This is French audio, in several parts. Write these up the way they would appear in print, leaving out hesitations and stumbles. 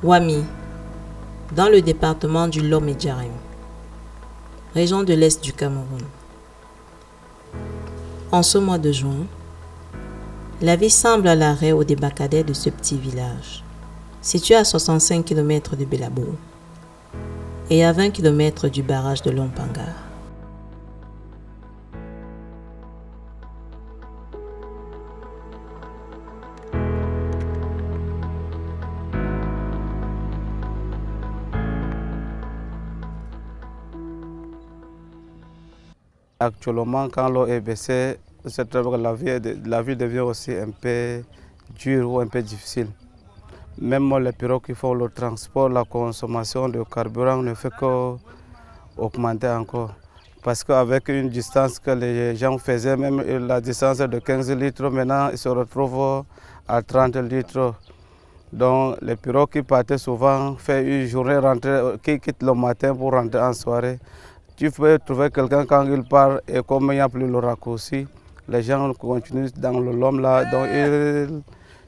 Wami, dans le département du Lom-et-Djarem, région de l'Est du Cameroun. En ce mois de juin, la vie semble à l'arrêt au débarcadère de ce petit village, situé à 65 km de Belabo et à 20 km du barrage de Lompanga. Actuellement, quand l'eau est baissée, c'est vrai que la vie devient aussi un peu dure ou un peu difficile. Même les pirogues qui font le transport, la consommation de carburant ne fait qu'augmenter encore. Parce qu'avec une distance que les gens faisaient, même la distance de 15 litres, maintenant ils se retrouvent à 30 litres. Donc les pirogues qui partaient souvent, font une journée qui quittent le matin pour rentrer en soirée. Tu peux trouver quelqu'un quand il part et comme il n'y a plus le raccourci, les gens continuent dans le Lom là, donc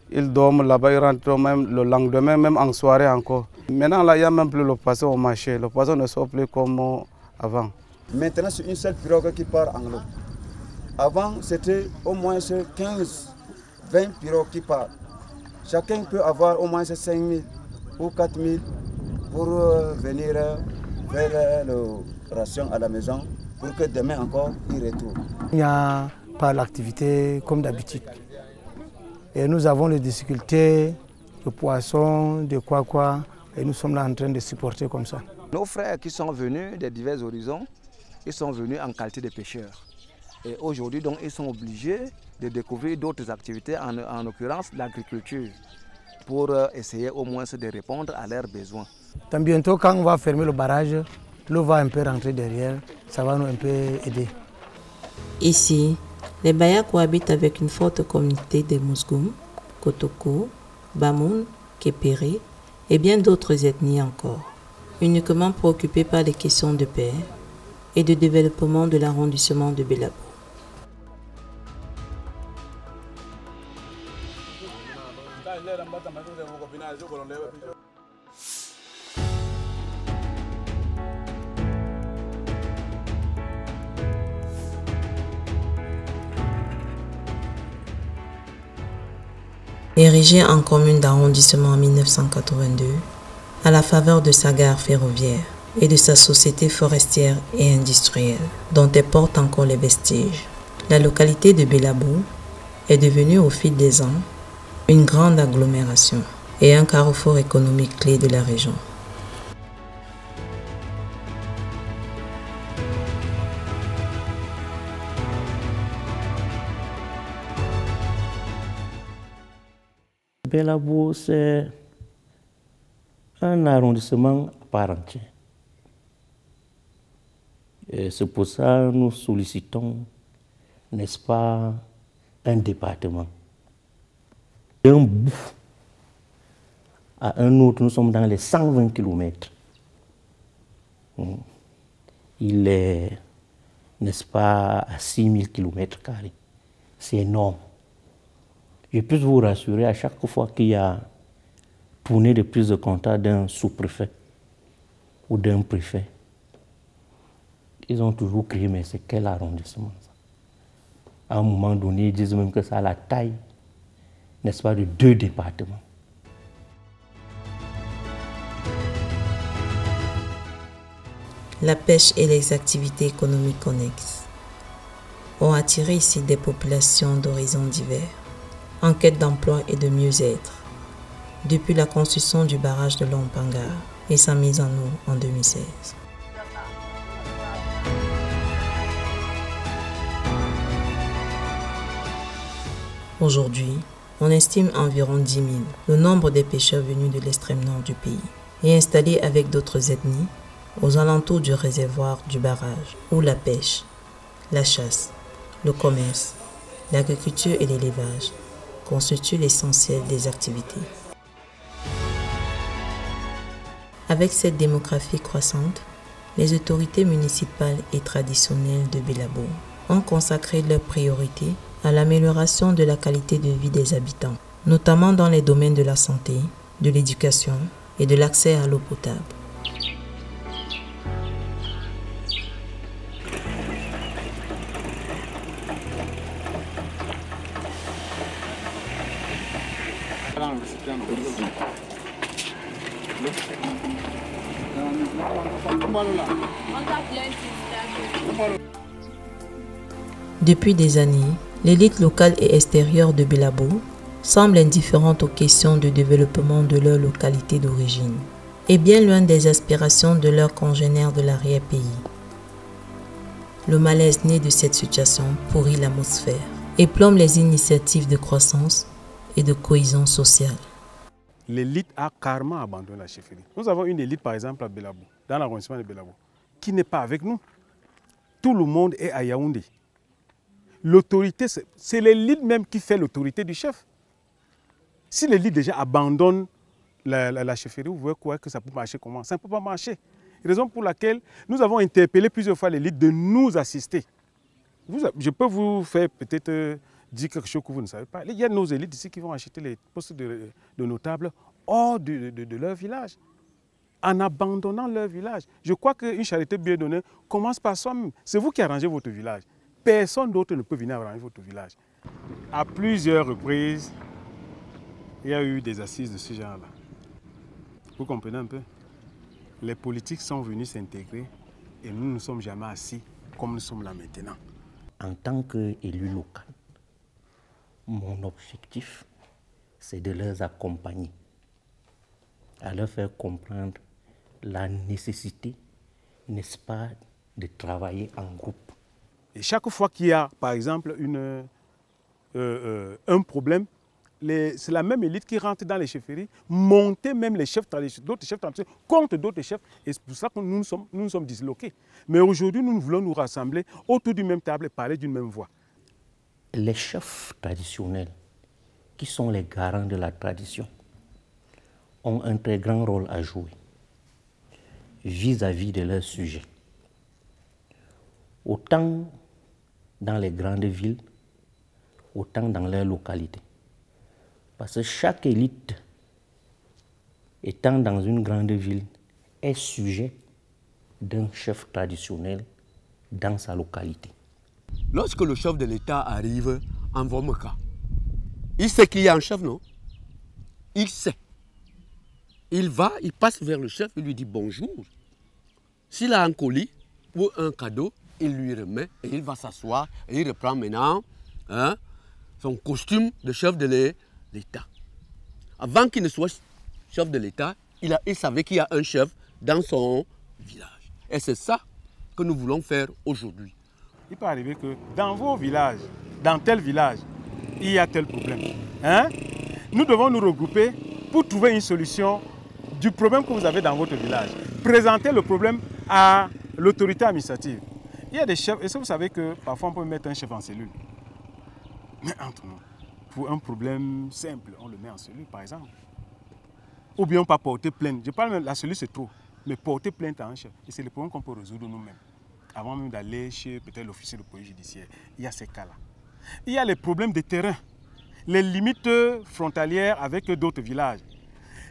ils dorment là-bas, ils rentrent même le lendemain, même en soirée encore. Maintenant là, il n'y a même plus le poisson au marché, le poisson ne sort plus comme avant. Maintenant c'est une seule pirogue qui part en l'eau. Avant c'était au moins 15, 20 pirogues qui partent. Chacun peut avoir au moins 5 000 ou 4 000 pour venir faire le ration à la maison pour que demain encore il retourne. Il n'y a pas l'activité comme d'habitude. Et nous avons des difficultés de poissons, de quoi, et nous sommes là en train de supporter comme ça. Nos frères qui sont venus des divers horizons, ils sont venus en qualité de pêcheurs. Et aujourd'hui, donc, ils sont obligés de découvrir d'autres activités, en l'occurrence l'agriculture, pour essayer au moins de répondre à leurs besoins. Tant bientôt, quand on va fermer le barrage, l'eau va un peu rentrer derrière, ça va nous un peu aider. Ici, les Baya cohabitent avec une forte communauté des Mousgoum, Kotoko, Bamoun, Képéré et bien d'autres ethnies encore, uniquement préoccupés par les questions de paix et de développement de l'arrondissement de Belabo. Érigée en commune d'arrondissement en 1982, à la faveur de sa gare ferroviaire et de sa société forestière et industrielle, dont elle porte encore les vestiges, la localité de Belabo est devenue au fil des ans une grande agglomération et un carrefour économique clé de la région. Belabo, c'est un arrondissement à part entière. Et c'est pour ça que nous sollicitons, n'est-ce pas, un département. D'un bout à un autre, nous sommes dans les 120 km. Il est, n'est-ce pas, à 6000 km². C'est énorme. Je peux vous rassurer, à chaque fois qu'il y a tournée de prise de contact d'un sous-préfet ou d'un préfet, ils ont toujours crié, mais c'est quel arrondissement ça? À un moment donné, ils disent même que ça a la taille, n'est-ce pas, de 2 départements. La pêche et les activités économiques connexes ont attiré ici des populations d'horizons divers, en quête d'emploi et de mieux-être, depuis la construction du barrage de Lompanga et sa mise en eau en 2016. Aujourd'hui, on estime environ 10 000 le nombre des pêcheurs venus de l'extrême nord du pays et installés avec d'autres ethnies aux alentours du réservoir du barrage, où la pêche, la chasse, le commerce, l'agriculture et l'élevage constituent l'essentiel des activités. Avec cette démographie croissante, les autorités municipales et traditionnelles de Belabo ont consacré leur priorité à l'amélioration de la qualité de vie des habitants, notamment dans les domaines de la santé, de l'éducation et de l'accès à l'eau potable. Depuis des années, l'élite locale et extérieure de Belabo semble indifférente aux questions de développement de leur localité d'origine et bien loin des aspirations de leurs congénères de l'arrière-pays. Le malaise né de cette situation pourrit l'atmosphère et plombe les initiatives de croissance et de cohésion sociale. L'élite a carrément abandonné la chefferie. Nous avons une élite, par exemple, à Belabo, dans l'arrondissement de Belabo, qui n'est pas avec nous. Tout le monde est à Yaoundé. L'autorité, c'est l'élite même qui fait l'autorité du chef. Si l'élite déjà abandonne la chefferie, vous voyez quoi, que ça peut marcher comment? Ça ne peut pas marcher. Raison pour laquelle nous avons interpellé plusieurs fois l'élite de nous assister. Je peux vous faire peut-être dire quelque chose que vous ne savez pas. Il y a nos élites ici qui vont acheter les postes de notables hors de leur village, en abandonnant leur village. Je crois qu'une charité bien donnée commence par soi-même. C'est vous qui arrangez votre village. Personne d'autre ne peut venir arranger votre village. À plusieurs reprises, il y a eu des assises de ce genre-là. Vous comprenez un peu? Les politiques sont venus s'intégrer et nous ne sommes jamais assis comme nous sommes là maintenant. En tant qu'élu local, mon objectif, c'est de les accompagner, à leur faire comprendre la nécessité, n'est-ce pas, de travailler en groupe. Et chaque fois qu'il y a, par exemple, un problème, c'est la même élite qui rentre dans les chefferies, monter même les chefs traditionnels, d'autres chefs traditionnels contre d'autres chefs. Et c'est pour ça que nous nous sommes disloqués. Mais aujourd'hui, nous voulons nous rassembler autour d'une même table et parler d'une même voix. Les chefs traditionnels, qui sont les garants de la tradition, ont un très grand rôle à jouer vis-à-vis de leurs sujets. Autant dans les grandes villes, autant dans leurs localités. Parce que chaque élite étant dans une grande ville est sujet d'un chef traditionnel dans sa localité. Lorsque le chef de l'État arrive en Vomeka, il sait qu'il y a un chef, non? Il sait. Il passe vers le chef, il lui dit bonjour. S'il a un colis ou un cadeau, il lui remet et il va s'asseoir et il reprend maintenant son costume de chef de l'État. Avant qu'il ne soit chef de l'État, il savait qu'il y a un chef dans son village. Et c'est ça que nous voulons faire aujourd'hui. Il peut arriver que dans vos villages, dans tel village, il y a tel problème. Nous devons nous regrouper pour trouver une solution du problème que vous avez dans votre village. Présenter le problème à l'autorité administrative. Il y a des chefs, et ça vous savez que parfois on peut mettre un chef en cellule. Mais entre nous, pour un problème simple, on le met en cellule par exemple. Ou bien on peut porter plainte. Je parle même, la cellule c'est trop, mais porter plainte à un chef. Et c'est le problème qu'on peut résoudre nous-mêmes. Avant même d'aller chez peut-être l'officier de police judiciaire. Il y a ces cas-là. Il y a les problèmes de terrain, les limites frontalières avec d'autres villages.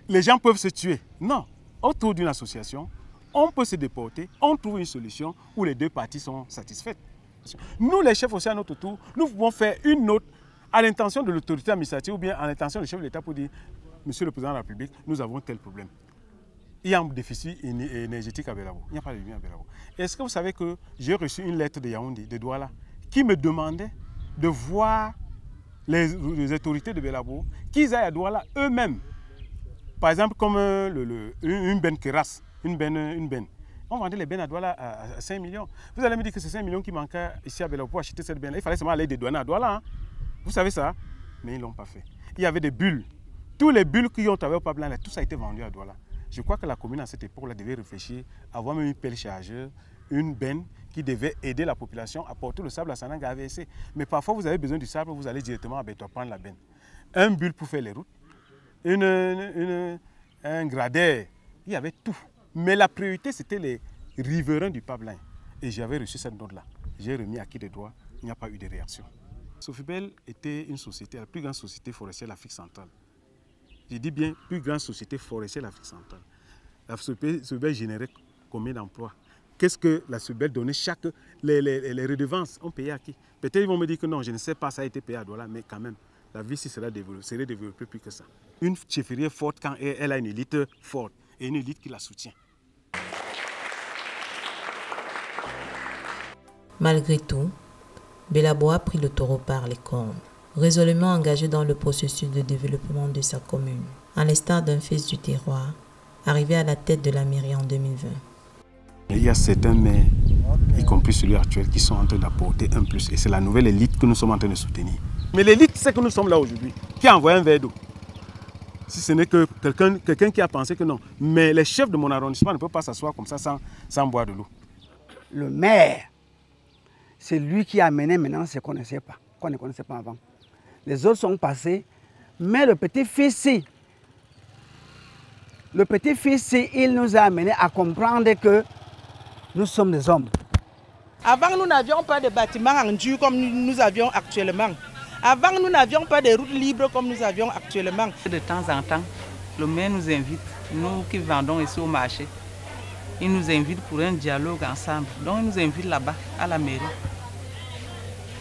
Les gens peuvent se tuer. Non, autour d'une association, on peut se déporter, on trouve une solution où les deux parties sont satisfaites. Nous, les chefs aussi à notre tour, nous pouvons faire une note à l'intention de l'autorité administrative ou bien à l'intention du chef de l'État pour dire « Monsieur le Président de la République, nous avons tel problème. Il y a un déficit énergétique à Belabo. Il n'y a pas de lumière à Belabo. » Est-ce que vous savez que j'ai reçu une lettre de Yaoundé, de Douala, qui me demandait de voir les autorités de Belabo, qu'ils aillent à Douala eux-mêmes. Par exemple, comme une benne Keras, une benne. On vendait les bennes à Douala à 5 millions. Vous allez me dire que c'est 5 millions qui manquaient ici à Belabo pour acheter cette benne. Il fallait seulement aller dédouaner à Douala. Hein. Vous savez ça? Mais ils ne l'ont pas fait. Il y avait des bulles. Tous les bulles qui ont travaillé au Pablan, tout ça a été vendu à Douala. Je crois que la commune à cette époque-là devait réfléchir à avoir même une pelle chargeur, une benne qui devait aider la population à porter le sable à Sananga AVC. Mais parfois, vous avez besoin du sable, vous allez directement à Bétois prendre la benne. Un bulle pour faire les routes, un gradeur, il y avait tout. Mais la priorité, c'était les riverains du Pablan. Et j'avais reçu cette note-là. J'ai remis à qui des droits, il n'y a pas eu de réaction. Sofibel était une société, la plus grande société forestière de l'Afrique centrale. Je dis bien, plus grande société forestière de l'Afrique centrale. La SOBEL générait combien d'emplois? Qu'est-ce que la SOBEL donnait les redevances, on payait à qui? Peut-être ils vont me dire que non, je ne sais pas, ça a été payé à Douala, mais quand même, la vie ici serait développée plus que ça. Une chefferie forte quand elle a une élite forte et une élite qui la soutient. Malgré tout, Belabo a pris le taureau par les cornes, résolument engagé dans le processus de développement de sa commune, à l'instar d'un fils du terroir, arrivé à la tête de la mairie en 2020. Il y a certains maires, y compris celui actuel, qui sont en train d'apporter un plus. Et c'est la nouvelle élite que nous sommes en train de soutenir. Mais l'élite, c'est que nous sommes là aujourd'hui, qui a envoyé un verre d'eau. Si ce n'est que quelqu'un qui a pensé que non. Mais les chefs de mon arrondissement ne peuvent pas s'asseoir comme ça sans boire de l'eau. Le maire, c'est lui qui a amené maintenant ce qu'on ne sait pas, qu'on ne connaissait pas avant. Les autres sont passés, mais le petit-fils, il nous a amené à comprendre que nous sommes des hommes. Avant, nous n'avions pas de bâtiments en dur comme nous avions actuellement. Avant, nous n'avions pas de routes libres comme nous avions actuellement. De temps en temps, le maire nous invite, nous qui vendons ici au marché, il nous invite pour un dialogue ensemble. Donc il nous invite là-bas, à la mairie.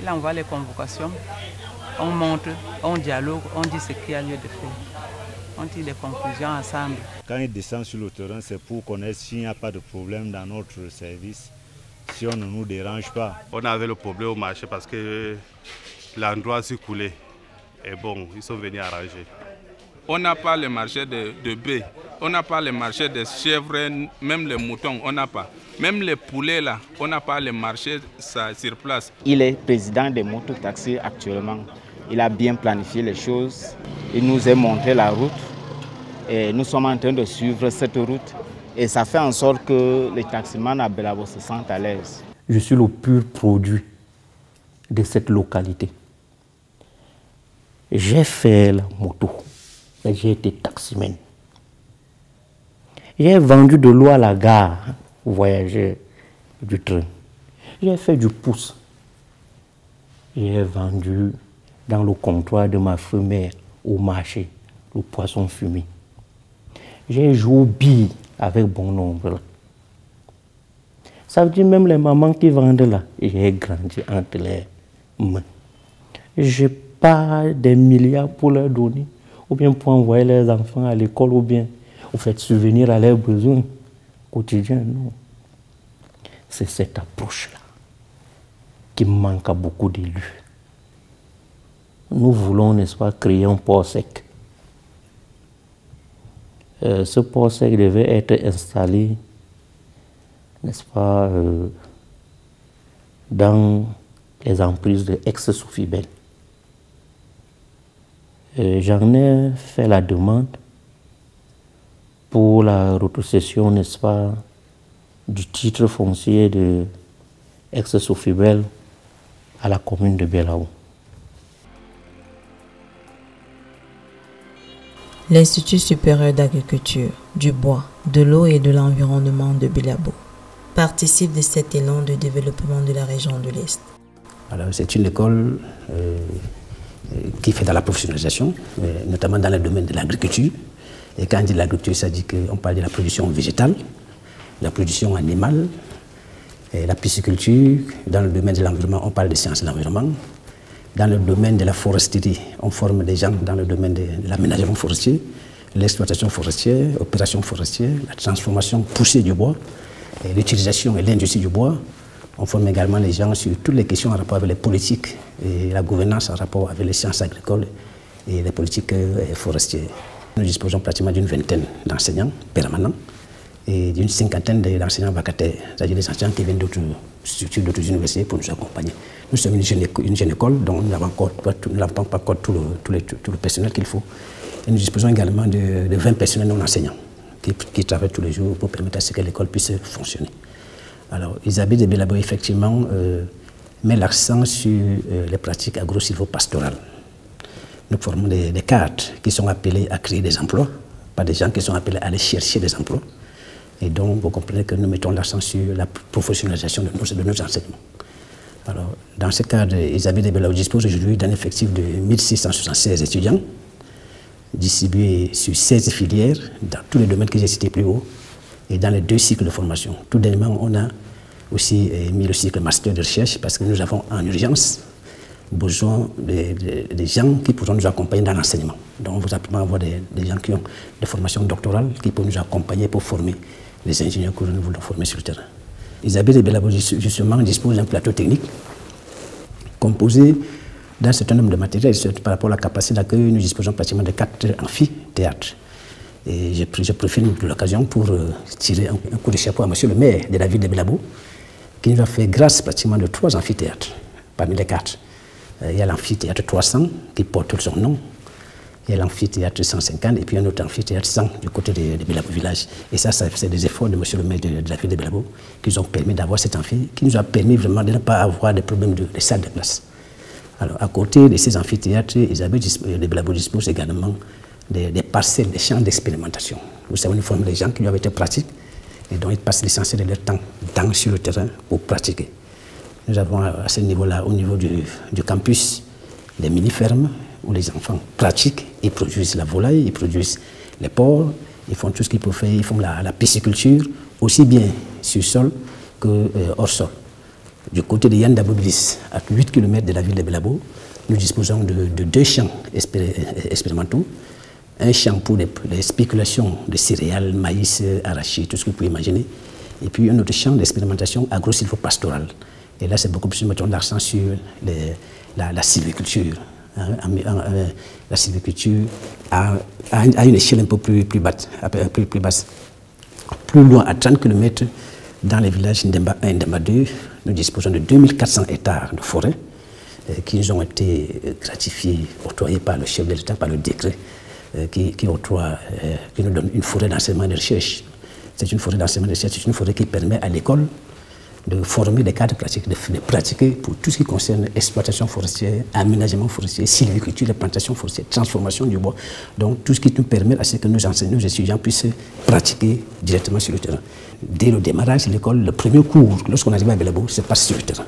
Il envoie les convocations, on monte, on dialogue, on dit ce qu'il y a lieu de faire. On tire des conclusions ensemble. Quand il descend sur le terrain, c'est pour connaître s'il n'y a pas de problème dans notre service, si on ne nous dérange pas. On avait le problème au marché parce que l'endroit s'est coulé. Et bon, ils sont venus arranger. On n'a pas le marché de bœufs, on n'a pas le marché des chèvres, même les moutons, on n'a pas. Même les poulets là, on n'a pas le marché sur place. Il est président des mototaxis actuellement. Il a bien planifié les choses. Il nous a montré la route. Et nous sommes en train de suivre cette route. Et ça fait en sorte que les taximans à Belabo se sentent à l'aise. Je suis le pur produit de cette localité. J'ai fait la moto. J'ai été taximan. J'ai vendu de l'eau à la gare, voyageur du train. J'ai fait du pouce. J'ai vendu dans le comptoir de ma femelle au marché le poisson fumé. J'ai joué aux billes avec bon nombre. Ça veut dire même les mamans qui vendent là, j'ai grandi entre les mains. Je n'ai pas des milliards pour leur donner, ou bien pour envoyer les enfants à l'école, ou bien au fait subvenir à leurs besoins quotidiens. Non. C'est cette approche-là qui manque à beaucoup d'élus. Nous voulons, n'est-ce pas, créer un port sec. Ce port sec devait être installé, n'est-ce pas, dans les emprises de ex-Sofibel. J'en ai fait la demande pour la rétrocession, n'est-ce pas, du titre foncier de ex-Sofibel à la commune de Belabo. L'Institut supérieur d'agriculture, du bois, de l'eau et de l'environnement de Belabo participe de cet élan de développement de la région de l'Est. C'est une école qui fait dans la professionnalisation, notamment dans le domaine de l'agriculture. Et quand on dit l'agriculture, ça dit qu'on parle de la production végétale, la production animale, et la pisciculture. Dans le domaine de l'environnement, on parle des sciences de l'environnement. Dans le domaine de la foresterie, on forme des gens dans le domaine de l'aménagement forestier, l'exploitation forestière, opération forestière, la transformation poussée du bois, l'utilisation et l'industrie du bois. On forme également les gens sur toutes les questions en rapport avec les politiques et la gouvernance en rapport avec les sciences agricoles et les politiques forestières. Nous disposons pratiquement d'une vingtaine d'enseignants permanents et d'une cinquantaine d'enseignants vacataires, c'est-à-dire des enseignants qui viennent d'autres structures, d'autres universités pour nous accompagner. Nous sommes une jeune école, donc nous n'avons pas encore tout le personnel qu'il faut. Et nous disposons également de 20 personnels non enseignants qui travaillent tous les jours pour permettre à ce que l'école puisse fonctionner. Alors, Isabelle de Belabo, effectivement, met l'accent sur les pratiques agro-silvopastorales. Nous formons des cadres qui sont appelés à créer des emplois, pas des gens qui sont appelés à aller chercher des emplois. Et donc, vous comprenez que nous mettons l'accent sur la professionnalisation de nos enseignements. Alors, dans ce cadre, Isabelle de Belabo dispose aujourd'hui d'un effectif de 1676 étudiants, distribués sur 16 filières, dans tous les domaines que j'ai cités plus haut, et dans les 2 cycles de formation. Tout dernièrement, on a aussi mis le cycle master de recherche, parce que nous avons en urgence besoin des gens qui pourront nous accompagner dans l'enseignement. Donc on va avoir des gens qui ont des formations doctorales, qui peuvent nous accompagner pour former les ingénieurs que nous voulons former sur le terrain. Isabelle de Belabo, justement, dispose d'un plateau technique composé d'un certain nombre de matériels. Par rapport à la capacité d'accueil, nous disposons pratiquement de 4 amphithéâtres. Et je profite de l'occasion pour tirer un coup de chapeau à monsieur le maire de la ville de Belabo, qui nous a fait grâce pratiquement de 3 amphithéâtres, parmi les 4. Il y a l'amphithéâtre 300 qui porte son nom, il y a l'amphithéâtre 150 et puis un autre amphithéâtre 100 du côté de Belabo village. Et ça c'est des efforts de monsieur le maire de la ville de Belabo qui nous ont permis d'avoir cet amphi, qui nous a permis vraiment de ne pas avoir de problème de salle de classe. Alors à côté de ces amphithéâtres, Isabelle de Belabo dispose également des parcelles, des champs d'expérimentation. Vous savez, nous formons des gens qui doivent être pratiques et donc ils passent l'essentiel de leur temps sur le terrain pour pratiquer. Nous avons à ce niveau-là, au niveau du campus, des mini-fermes où les enfants pratiquent, ils produisent la volaille, ils produisent les porcs, ils font tout ce qu'ils peuvent faire, ils font la pisciculture, aussi bien sur sol que hors sol. Du côté de Yann Daboudvis, à 8 km de la ville de Belabo, nous disposons de 2 champs expérimentaux. Un champ pour les spéculations de céréales, maïs, arachides, tout ce que vous pouvez imaginer. Et puis un autre champ d'expérimentation agro-silvopastorale. Et là, c'est beaucoup plus mettre l'accent sur la sylviculture. La sylviculture à une échelle un peu plus basse. Plus loin, à 30 km, dans les villages Ndemba 1 et Ndemba 2, nous disposons de 2400 hectares de forêt qui nous ont été gratifiés, octroyés par le chef de l'État, par le décret qui nous donne une forêt d'enseignement et de recherche. C'est une forêt d'enseignement et de recherche, c'est une forêt qui permet à l'école de former des cadres pratiques, de pratiquer pour tout ce qui concerne exploitation forestière, aménagement forestier, sylviculture, les plantations forestières, transformation du bois. Donc tout ce qui nous permet à ce que nos enseignants, nos étudiants puissent pratiquer directement sur le terrain. Dès le démarrage de l'école, le premier cours, lorsqu'on arrive à Belabo, se passe sur le terrain.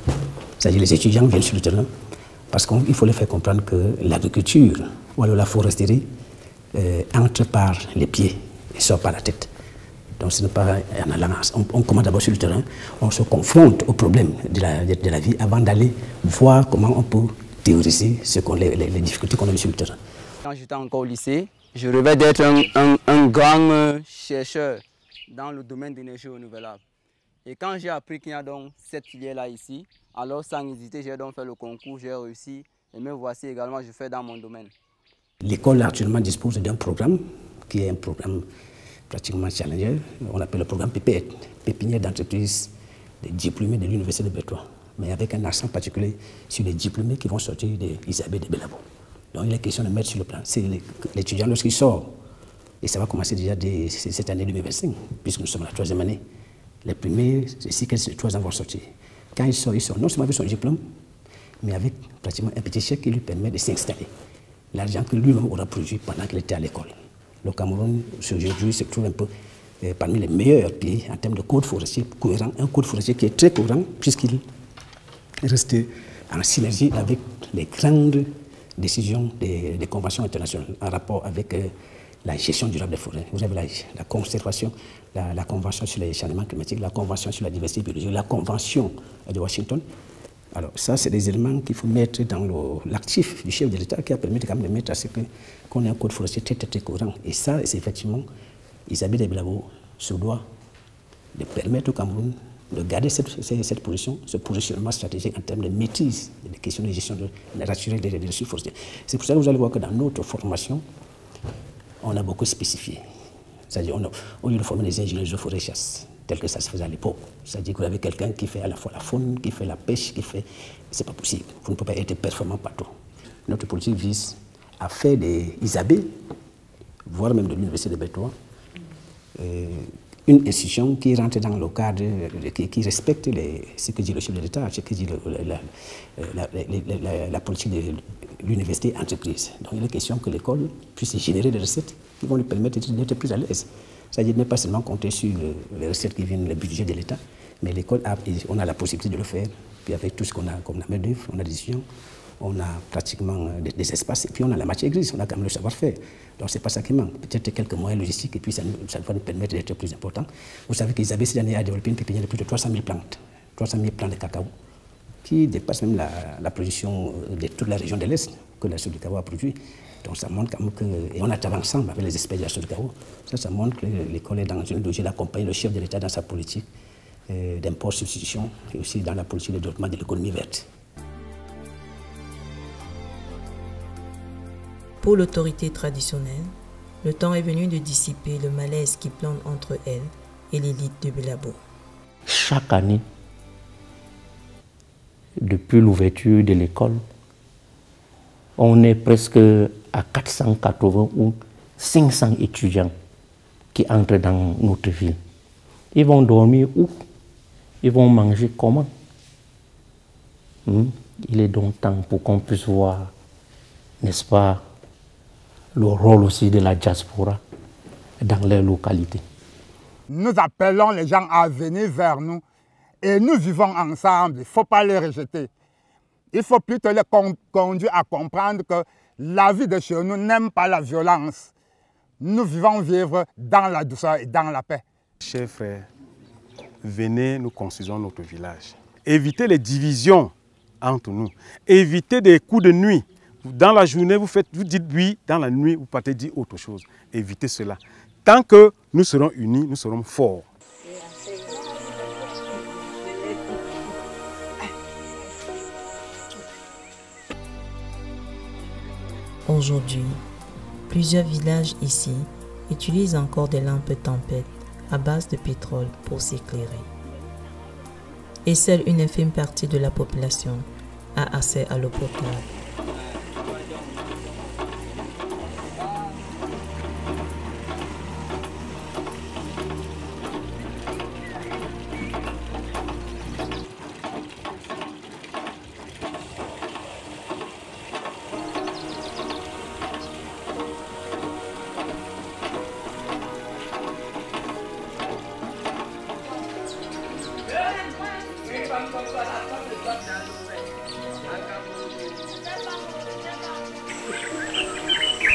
C'est-à-dire les étudiants viennent sur le terrain parce qu'il faut les faire comprendre que l'agriculture ou alors la foresterie entre par les pieds et sort par la tête. Donc ce n'est pas en allant, on commence d'abord sur le terrain, on se confronte aux problèmes de la vie avant d'aller voir comment on peut théoriser les difficultés qu'on a sur le terrain. Quand j'étais encore au lycée, je rêvais d'être un grand chercheur dans le domaine de l'énergie renouvelable. Et quand j'ai appris qu'il y a donc cette filière-là ici, alors sans hésiter, j'ai donc fait le concours, j'ai réussi. Et me voici également, je fais dans mon domaine. L'école actuellement dispose d'un programme qui est un programme pratiquement challenger. On appelle le programme PPE, Pépinière d'entreprise des diplômés de l'Université de Bertois, mais avec un accent particulier sur les diplômés qui vont sortir d'Isabelle de Belabo. Donc il est question de mettre sur le plan. C'est l'étudiant lorsqu'il sort, et ça va commencer déjà dès cette année 2025, puisque nous sommes à la 3e année. Les premiers, c'est ici que ces 3 ans vont sortir. Quand il sort non seulement avec son diplôme, mais avec pratiquement un petit chèque qui lui permet de s'installer. L'argent que lui-même aura produit pendant qu'il était à l'école. Le Cameroun, aujourd'hui, se trouve un peu parmi les meilleurs pays en termes de code forestier cohérent. Un code forestier qui est très cohérent puisqu'il reste en synergie avec les grandes décisions des conventions internationales en rapport avec la gestion durable des forêts. Vous avez la conservation, la convention sur les changements climatiques, la convention sur la diversité biologique, la convention de Washington. Alors ça, c'est des éléments qu'il faut mettre dans l'actif du chef de l'État qui a permis quand même de mettre à ce qu'on ait un code forestier très courant. Et ça, c'est effectivement, Isabelle de Belabo se doit de permettre au Cameroun de garder cette position, ce positionnement stratégique en termes de maîtrise des questions de gestion naturelle des ressources forestières. C'est pour ça que vous allez voir que dans notre formation, on a beaucoup spécifié. C'est-à-dire, au lieu de former des ingénieurs de forêt chasse, tel que ça se faisait à l'époque. C'est-à-dire que vous avez quelqu'un qui fait à la fois la faune, qui fait la pêche, qui fait... C'est pas possible. Vous ne pouvez pas être performant partout. Notre politique vise à faire des Isabelle, voire même de l'Université de Bertois, une institution qui rentre dans le cadre, qui respecte ce que dit le chef de l'État, ce que dit la politique de l'université entreprise. Donc il est question que l'école puisse générer des recettes qui vont lui permettre d'être plus à l'aise. C'est-à-dire ne pas seulement compter sur les recettes qui viennent, le budget de l'État, mais l'école, on a la possibilité de le faire. Puis avec tout ce qu'on a comme la main-d'œuvre, on a des étudiants, on a pratiquement des espaces, et puis on a la matière grise, on a quand même le savoir-faire. Donc c'est pas ça qui manque. Peut-être quelques moyens logistiques, et puis ça va nous permettre d'être plus important. Vous savez qu'Isabelle cette année a développé une pépinière de plus de 300 000 plantes, 300 000 plants de cacao, qui dépasse même la production de toute la région de l'Est que la Sodicao a produit. Donc ça montre quand même que, et on a travaillé ensemble avec les experts de la Sodicao, ça montre que l'école est dans une logique d'accompagner le chef de l'État dans sa politique d'import-substitution et aussi dans la politique de développement de l'économie verte. Pour l'autorité traditionnelle, le temps est venu de dissiper le malaise qui plane entre elle et l'élite de Belabo. Chaque année, depuis l'ouverture de l'école, on est presque à 480 ou 500 étudiants qui entrent dans notre ville. Ils vont dormir où? Ils vont manger comment? Il est donc temps pour qu'on puisse voir, n'est-ce pas, le rôle aussi de la diaspora dans les localités. Nous appelons les gens à venir vers nous et nous vivons ensemble. Il ne faut pas les rejeter. Il faut plutôt les conduire à comprendre que la vie de chez nous n'aime pas la violence. Nous vivons vivre dans la douceur et dans la paix. Chers frères, venez, nous construisons notre village. Évitez les divisions entre nous. Évitez des coups de nuit. Dans la journée, vous dites oui, dans la nuit, vous partez dire autre chose. Évitez cela. Tant que nous serons unis, nous serons forts. Aujourd'hui, plusieurs villages ici utilisent encore des lampes tempête à base de pétrole pour s'éclairer. Et seule une infime partie de la population a accès à l'eau potable.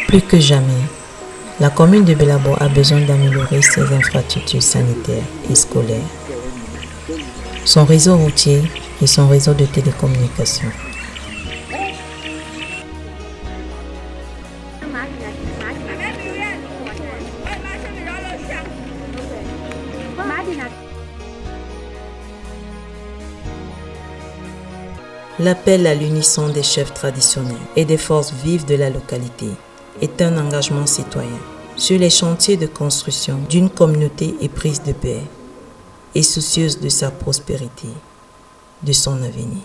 Plus que jamais, la commune de Belabo a besoin d'améliorer ses infrastructures sanitaires et scolaires, son réseau routier et son réseau de télécommunications. L'appel à l'unisson des chefs traditionnels et des forces vives de la localité est un engagement citoyen sur les chantiers de construction d'une communauté éprise de paix et soucieuse de sa prospérité, de son avenir.